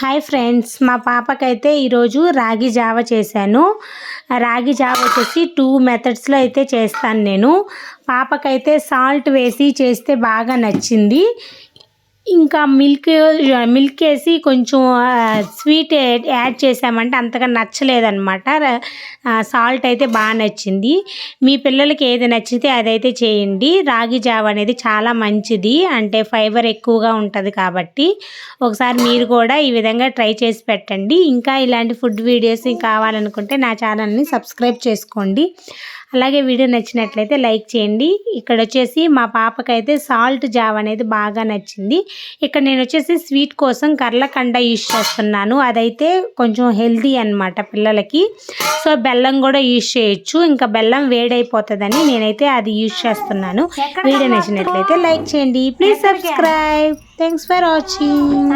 Hi friends, మా పాపకైతే ఈరోజు రాగి జావ చేశాను. రాగి జావ వచ్చేసి 2 మెథడ్స్లో అయితే చేస్తాను నేను. పాపకైతే సాల్ట్ వేసి చేస్తే బాగా నచ్చింది. ఇంకా మిల్క్ వేసి కొంచెం స్వీట్ యాడ్ చేసామంటే అంతగా నచ్చలేదన్నమాట. సాల్ట్ అయితే బాగా నచ్చింది. మీ పిల్లలకి ఏది నచ్చితే అదైతే చేయండి. రాగి జావ అనేది చాలా మంచిది, అంటే ఫైబర్ ఎక్కువగా ఉంటుంది కాబట్టి ఒకసారి మీరు కూడా ఈ విధంగా ట్రై చేసి పెట్టండి. ఇంకా ఇలాంటి ఫుడ్ వీడియోస్ కావాలనుకుంటే నా ఛానల్ని సబ్స్క్రైబ్ చేసుకోండి. అలాగే వీడియో నచ్చినట్లయితే లైక్ చేయండి. ఇక్కడ వచ్చేసి మా పాపకైతే సాల్ట్ జావ అనేది బాగా నచ్చింది. ఇక్కడ నేను వచ్చేసి స్వీట్ కోసం కర్లకండ యూజ్ చేస్తున్నాను. అదైతే కొంచెం హెల్తీ అన్నమాట పిల్లలకి. సో బెల్లం కూడా యూజ్ చేయొచ్చు. ఇంకా బెల్లం వేడైపోతుందని నేనైతే అది యూజ్ చేస్తున్నాను. వీడియో నచ్చినట్లయితే లైక్ చేయండి. Please subscribe. Thanks for watching.